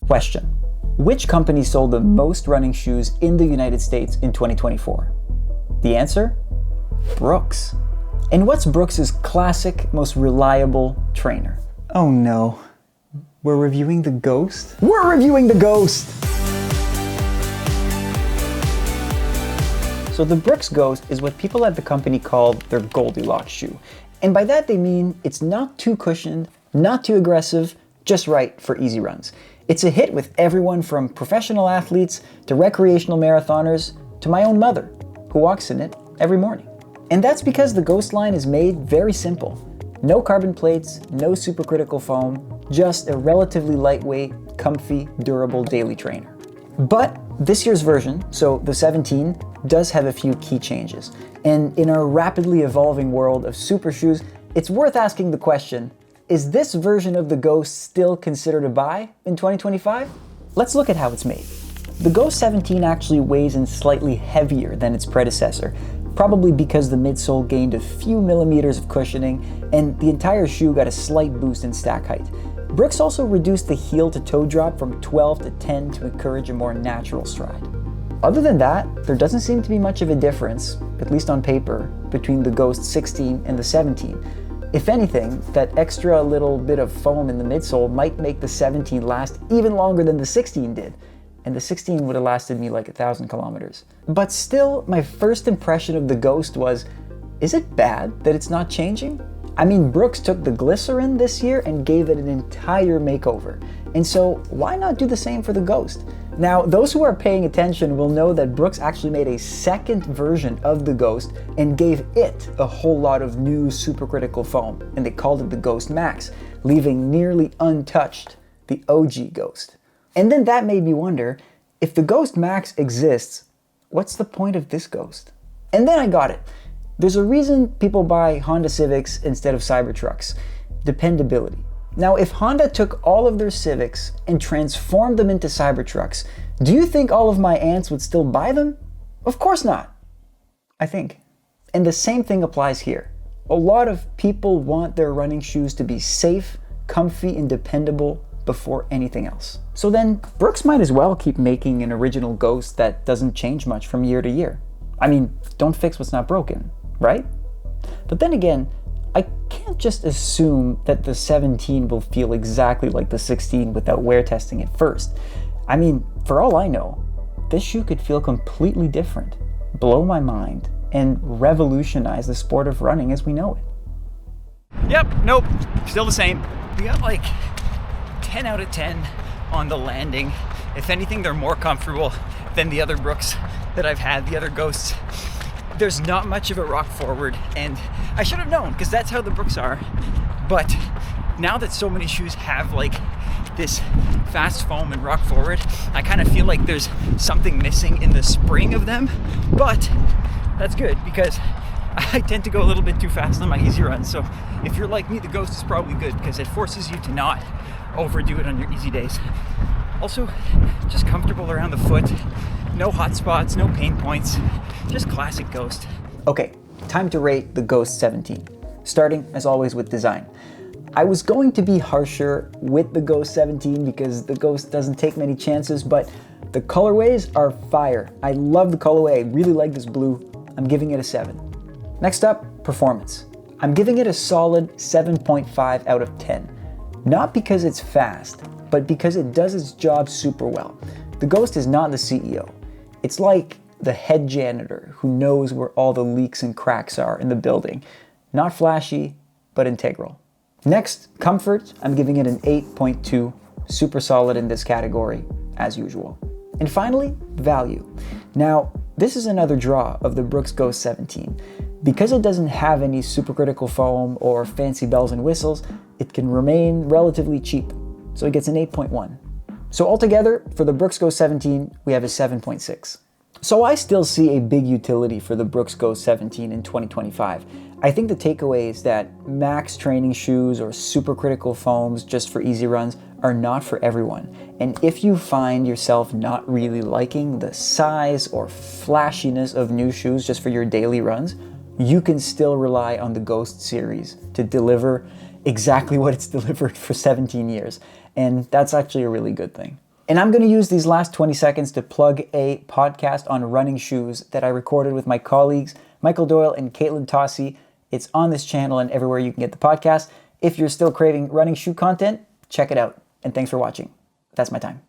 Question: which company sold the most running shoes in the United States in 2024? The answer? Brooks. And what's Brooks' classic, most reliable trainer? Oh no. We're reviewing the Ghost? We're reviewing the Ghost! So the Brooks Ghost is what people at the company call their Goldilocks shoe. And by that they mean it's not too cushioned, not too aggressive, just right for easy runs. It's a hit with everyone from professional athletes to recreational marathoners to my own mother, who walks in it every morning. And that's because the Ghost line is made very simple. No carbon plates, no supercritical foam, just a relatively lightweight, comfy, durable daily trainer. But this year's version, so the 17, does have a few key changes. And in our rapidly evolving world of super shoes, it's worth asking the question, is this version of the Ghost still considered a buy in 2025? Let's look at how it's made. The Ghost 17 actually weighs in slightly heavier than its predecessor, probably because the midsole gained a few millimeters of cushioning and the entire shoe got a slight boost in stack height. Brooks also reduced the heel to toe drop from 12 to 10 to encourage a more natural stride. Other than that, there doesn't seem to be much of a difference, at least on paper, between the Ghost 16 and the 17. If anything, that extra little bit of foam in the midsole might make the 17 last even longer than the 16 did, and the 16 would have lasted me like 1,000 kilometers. But still, my first impression of the Ghost was, is it bad that it's not changing? I mean, Brooks took the Glycerin this year and gave it an entire makeover, and so why not do the same for the Ghost? Now, those who are paying attention will know that Brooks actually made a second version of the Ghost and gave it a whole lot of new supercritical foam, and they called it the Ghost Max, leaving nearly untouched the OG Ghost. And then that made me wonder, if the Ghost Max exists, what's the point of this Ghost? And then I got it. There's a reason people buy Honda Civics instead of Cybertrucks: dependability. Now, if Honda took all of their Civics and transformed them into Cybertrucks, do you think all of my aunts would still buy them? Of course not, I think. And the same thing applies here. A lot of people want their running shoes to be safe, comfy, and dependable before anything else. So then, Brooks might as well keep making an original Ghost that doesn't change much from year to year. I mean, don't fix what's not broken, right? But then again, I can't just assume that the 17 will feel exactly like the 16 without wear testing it first. I mean, for all I know, this shoe could feel completely different, blow my mind, and revolutionize the sport of running as we know it. Yep, nope, still the same. We got like 10 out of 10 on the landing. If anything, they're more comfortable than the other Brooks that I've had, the other Ghosts. There's not much of a rock forward, and I should have known because that's how the Brooks are. But now that so many shoes have like this fast foam and rock forward, I kind of feel like there's something missing in the spring of them. But that's good because I tend to go a little bit too fast on my easy runs. So if you're like me, the Ghost is probably good because it forces you to not overdo it on your easy days. Also, just comfortable around the foot. No hot spots, no pain points, just classic Ghost. Okay, time to rate the Ghost 17, starting as always with design. I was going to be harsher with the Ghost 17 because the Ghost doesn't take many chances, but the colorways are fire. I love the colorway, I really like this blue. I'm giving it a 7. Next up, performance. I'm giving it a solid 7.5 out of 10. Not because it's fast, but because it does its job super well. The Ghost is not the CEO. It's like the head janitor who knows where all the leaks and cracks are in the building. Not flashy, but integral. Next, comfort. I'm giving it an 8.2, super solid in this category, as usual. And finally, value. Now, this is another draw of the Brooks Ghost 17. Because it doesn't have any supercritical foam or fancy bells and whistles, it can remain relatively cheap. So it gets an 8.1. So altogether, for the Brooks Ghost 17, we have a 7.6. So I still see a big utility for the Brooks Ghost 17 in 2025. I think the takeaway is that max training shoes or supercritical foams just for easy runs are not for everyone. And if you find yourself not really liking the size or flashiness of new shoes just for your daily runs, you can still rely on the Ghost series to deliver exactly what it's delivered for 17 years. And that's actually a really good thing. And I'm going to use these last 20 seconds to plug a podcast on running shoes that I recorded with my colleagues, Michael Doyle and Caitlin Tossi. It's on this channel and everywhere you can get the podcast. If you're still craving running shoe content, check it out. And thanks for watching. That's my time.